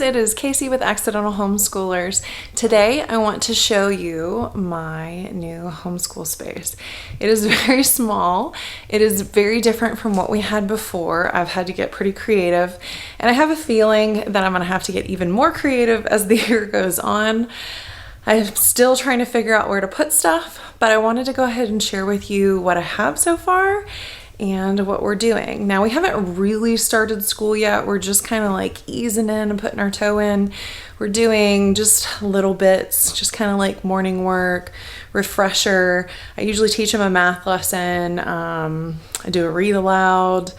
it is Casey with Accidental Homeschoolers. Today I want to show you my new homeschool space. It is very small. It is very different from what we had before. I've had to get pretty creative, and I have a feeling that I'm gonna have to get even more creative as the year goes on. I'm still trying to figure out where to put stuff, but I wanted to go ahead and share with you what I have so far and what we're doing. Now, we haven't really started school yet. We're just kind of like easing in and putting our toe in. We're doing just little bits, just kind of like morning work, refresher. I usually teach them a math lesson. I do a read aloud.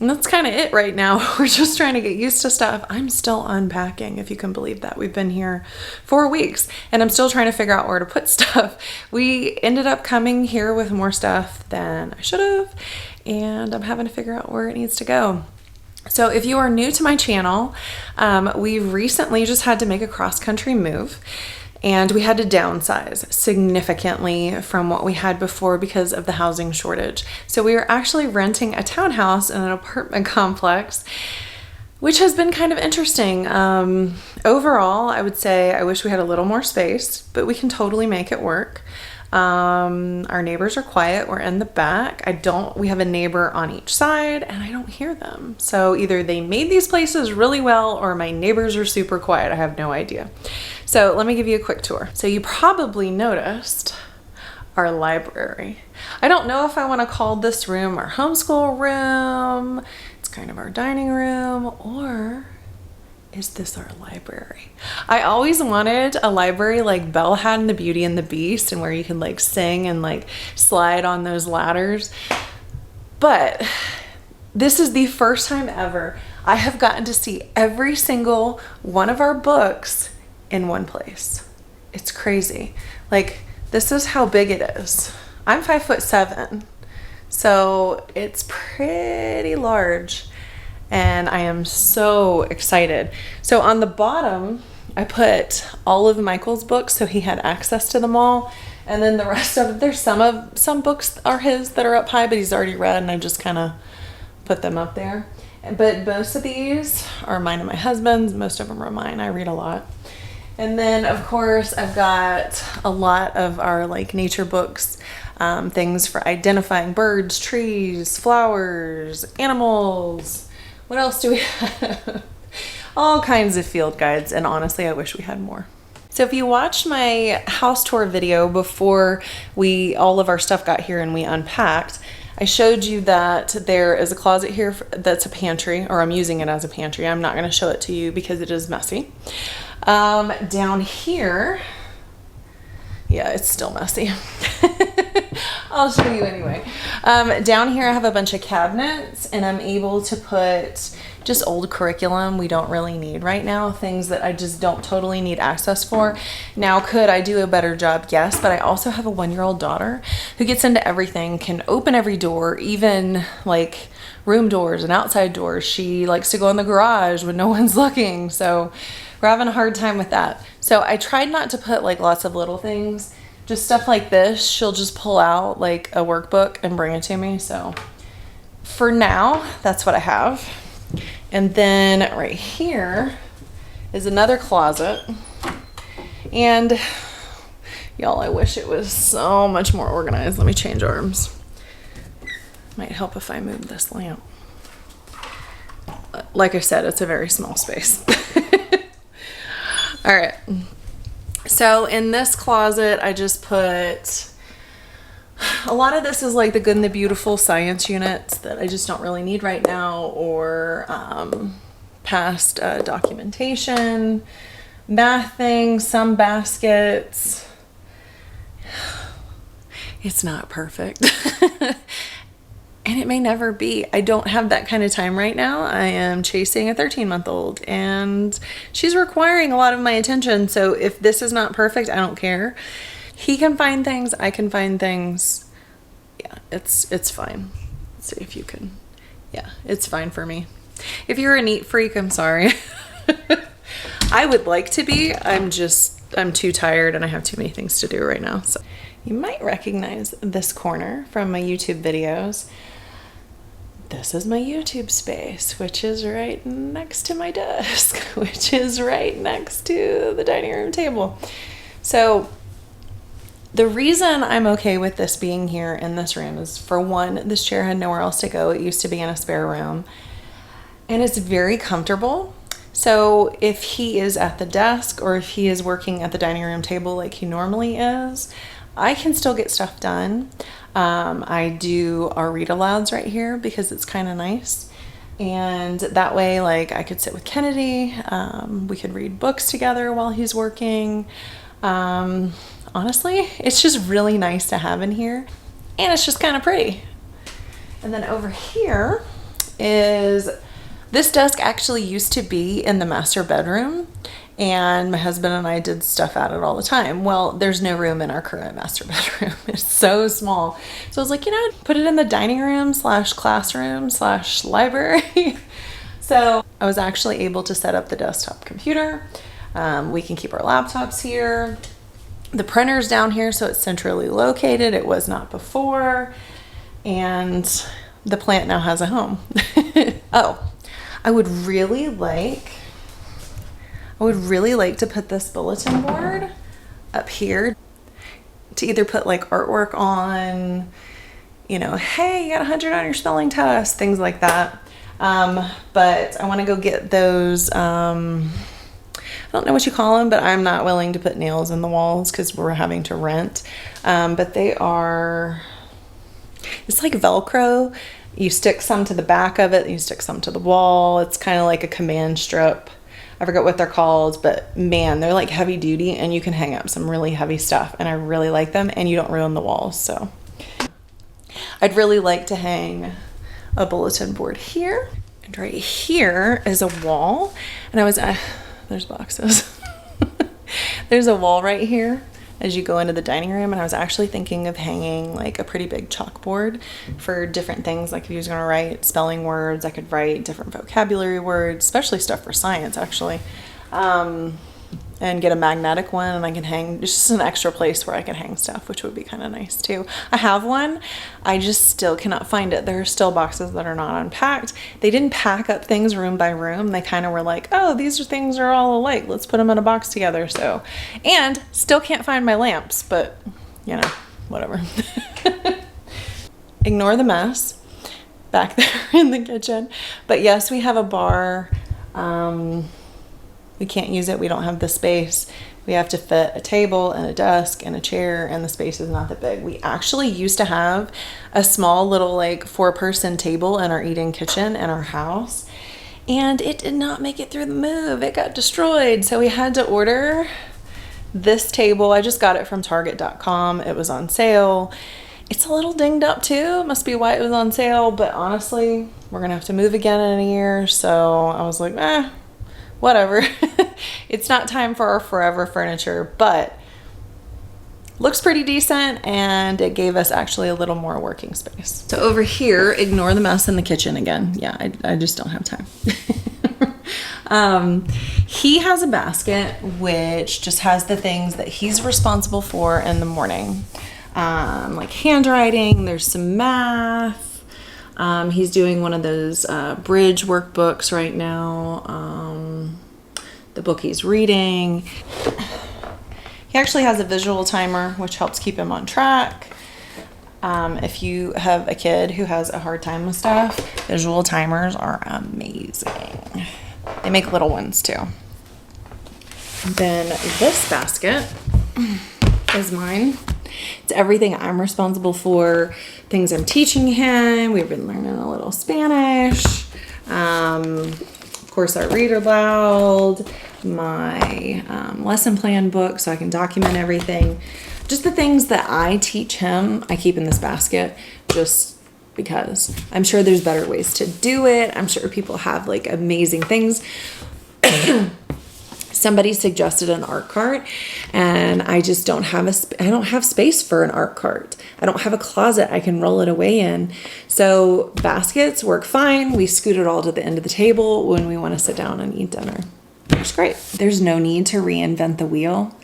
And that's kind of it right now. We're just trying to get used to stuff. I'm still unpacking, if you can believe that. We've been here 4 weeks and I'm still trying to figure out where to put stuff. We ended up coming here with more stuff than I should have, and I'm having to figure out where it needs to go. So if you are new to my channel, we recently just had to make a cross-country move. And we had to downsize significantly from what we had before because of the housing shortage. So we were actually renting a townhouse in an apartment complex, which has been kind of interesting. Overall, I would say I wish we had a little more space, but we can totally make it work. Our neighbors are quiet. We're in the back. We have a neighbor on each side and I don't hear them. So either they made these places really well or my neighbors are super quiet. I have no idea. So let me give you a quick tour. So you probably noticed our library. I don't know if I want to call this room our homeschool room. It's kind of our dining room, or is this our library? I always wanted a library like Belle had in the Beauty and the Beast, and where you can like sing and like slide on those ladders. But this is the first time ever I have gotten to see every single one of our books in one place. It's crazy. Like, this is how big it is. I'm 5'7", so it's pretty large. And I am so excited. So on the bottom, I put all of Michael's books so he had access to them all. And then the rest of it, there's some books are his that are up high, but he's already read, and I just kind of put them up there. But most of these are mine and my husband's. Most of them are mine. I read a lot. And then of course I've got a lot of our like nature books, things for identifying birds, trees, flowers, animals. What else do we have? All kinds of field guides, and honestly, I wish we had more. So if you watched my house tour video before all of our stuff got here and we unpacked, I showed you that there is a closet here that's a pantry, or I'm using it as a pantry. I'm not going to show it to you because it is messy. Down here, yeah, it's still messy. I'll show you anyway. Down here I have a bunch of cabinets, and I'm able to put just old curriculum we don't really need right now, things that I just don't totally need access for. Now, could I do a better job? Yes, but I also have a 1-year-old daughter who gets into everything, can open every door, even like room doors and outside doors. She likes to go in the garage when no one's looking, so we're having a hard time with that. So I tried not to put like lots of little things, just stuff like this. She'll just pull out like a workbook and bring it to me. So for now, that's what I have. And then right here is another closet. And y'all, I wish it was so much more organized. Let me change arms. Might help if I move this lamp. Like I said, it's a very small space. All right. So in this closet, I just put a lot of this is like the Good and the Beautiful science units that I just don't really need right now, or past documentation, math things, some baskets. It's not perfect. And it may never be. I don't have that kind of time right now. I am chasing a 13-month-old and she's requiring a lot of my attention. So if this is not perfect, I don't care. He can find things, I can find things. Yeah, it's fine. Let's see if you can. Yeah, it's fine for me. If you're a neat freak, I'm sorry. I would like to be. I'm too tired and I have too many things to do right now. So you might recognize this corner from my YouTube videos. this is my YouTube space, which is right next to my desk, which is right next to the dining room table. So the reason I'm okay with this being here in this room is, for one, this chair had nowhere else to go. It used to be in a spare room, and it's very comfortable. So if he is at the desk or if he is working at the dining room table like he normally is, I can still get stuff done. I do our read alouds right here because it's kind of nice. And that way, like, I could sit with Kennedy. We could read books together while he's working. Honestly, it's just really nice to have in here. And it's just kind of pretty. And then over here is, this desk actually used to be in the master bedroom. And my husband and I did stuff at it all the time. Well, there's no room in our current master bedroom. It's so small. So I was like, put it in the dining room / classroom / library. So I was actually able to set up the desktop computer. We can keep our laptops here. The printer's down here, so it's centrally located. It was not before. And the plant now has a home. Oh, I would really like to put this bulletin board up here to either put like artwork on, hey, you got 100 on your spelling test, things like that. But I want to go get those, I don't know what you call them, but I'm not willing to put nails in the walls because we're having to rent. But it's like Velcro. You stick some to the back of it, you stick some to the wall. It's kind of like a command strip. I forget what they're called, but man, they're like heavy duty and you can hang up some really heavy stuff, and I really like them, and you don't ruin the walls. So I'd really like to hang a bulletin board here, and right here is a wall, and there's boxes. There's a wall right here as you go into the dining room, and I was actually thinking of hanging like a pretty big chalkboard for different things. Like if you was going to write spelling words, I could write different vocabulary words, especially stuff for science actually, and get a magnetic one, and I can hang just an extra place where I can hang stuff, which would be kind of nice too. I have one, I just still cannot find it. There are still boxes that are not unpacked. They didn't pack up things room by room. They kind of were like, oh, things are all alike, let's put them in a box together. So, and still can't find my lamps, but whatever. Ignore the mess back there in the kitchen. But yes, we have a bar. We can't use it. We don't have the space. We have to fit a table and a desk and a chair, and the space is not that big. We actually used to have a small little like 4-person table in our eat-in kitchen in our house, and it did not make it through the move. It got destroyed. So we had to order this table. I just got it from Target.com. It was on sale. It's a little dinged up too. Must be why it was on sale, but honestly, we're gonna have to move again in a year. So I was like, whatever. It's not time for our forever furniture, but looks pretty decent, and it gave us actually a little more working space. So over here, ignore the mess in the kitchen again. Yeah, I just don't have time. He has a basket which just has the things that he's responsible for in the morning, like handwriting. There's some math. He's doing one of those bridge workbooks right now. The book he's reading. He actually has a visual timer, which helps keep him on track. If you have a kid who has a hard time with stuff, visual timers are amazing. They make little ones too. Then this basket is mine. It's everything I'm responsible for, things I'm teaching him. We've been learning a little Spanish. Of course, our read aloud, my lesson plan book, so I can document everything. Just the things that I teach him, I keep in this basket just because I'm sure there's better ways to do it. I'm sure people have like amazing things. Somebody suggested an art cart, and I just don't have I don't have space for an art cart. I don't have a closet I can roll it away in. So baskets work fine. We scoot it all to the end of the table when we want to sit down and eat dinner. It's great. There's no need to reinvent the wheel.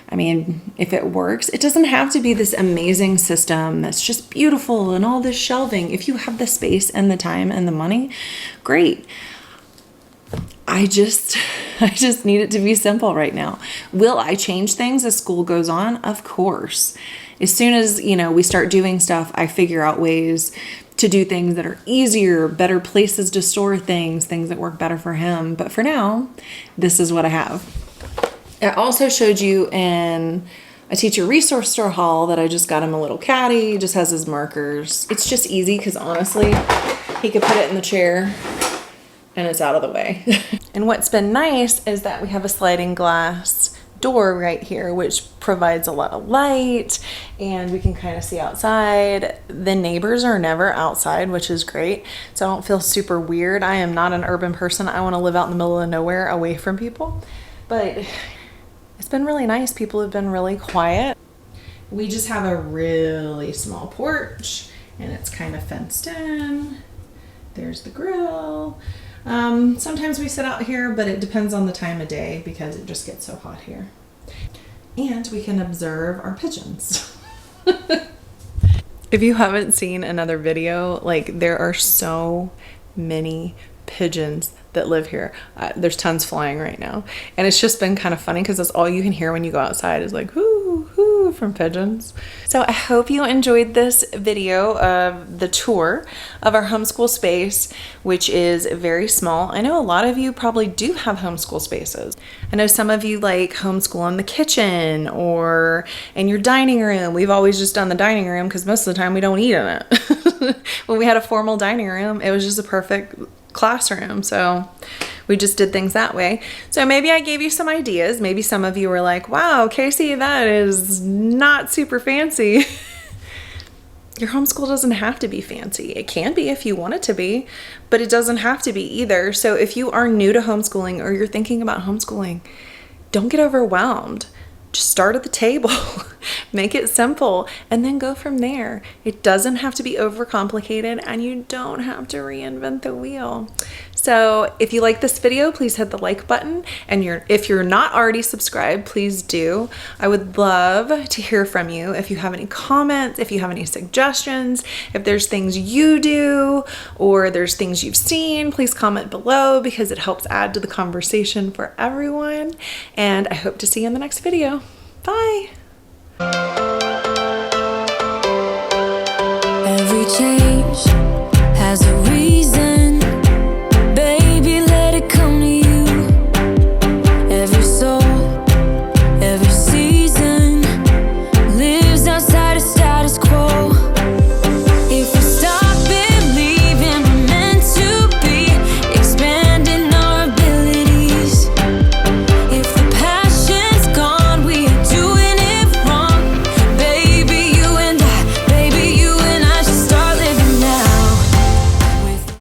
I mean, if it works, it doesn't have to be this amazing system that's just beautiful and all this shelving. If you have the space and the time and the money, great. I just need it to be simple right now. Will I change things as school goes on? Of course. As soon as, we start doing stuff, I figure out ways to do things that are easier, better places to store things that work better for him. But for now, this is what I have. I also showed you in a teacher resource store haul that I just got him a little caddy. He just has his markers. It's just easy because honestly, he could put it in the chair and it's out of the way. And what's been nice is that we have a sliding glass door right here, which provides a lot of light and we can kind of see outside. The neighbors are never outside, which is great. So I don't feel super weird. I am not an urban person. I want to live out in the middle of nowhere away from people, but it's been really nice. People have been really quiet. We just have a really small porch and it's kind of fenced in. There's the grill. Sometimes we sit out here, but it depends on the time of day because it just gets so hot here. And we can observe our pigeons. If you haven't seen another video, like there are so many pigeons that live here. There's tons flying right now. And it's just been kind of funny because that's all you can hear when you go outside is like, whoo, whoo, from pigeons. So I hope you enjoyed this video of the tour of our homeschool space, which is very small. I know a lot of you probably do have homeschool spaces. I know some of you like homeschool in the kitchen or in your dining room. We've always just done the dining room because most of the time we don't eat in it. When we had a formal dining room, it was just a perfect classroom, so we just did things that way. So maybe I gave you some ideas. Maybe some of you were like, wow, Casey, that is not super fancy. Your homeschool doesn't have to be fancy. It can be if you want it to be, but it doesn't have to be either. So if you are new to homeschooling or you're thinking about homeschooling, don't get overwhelmed. Just start at the table, make it simple, and then go from there. It doesn't have to be overcomplicated and you don't have to reinvent the wheel. So if you like this video, please hit the like button. And if you're not already subscribed, please do. I would love to hear from you. If you have any comments, if you have any suggestions, if there's things you do or there's things you've seen, please comment below because it helps add to the conversation for everyone. And I hope to see you in the next video. Bye.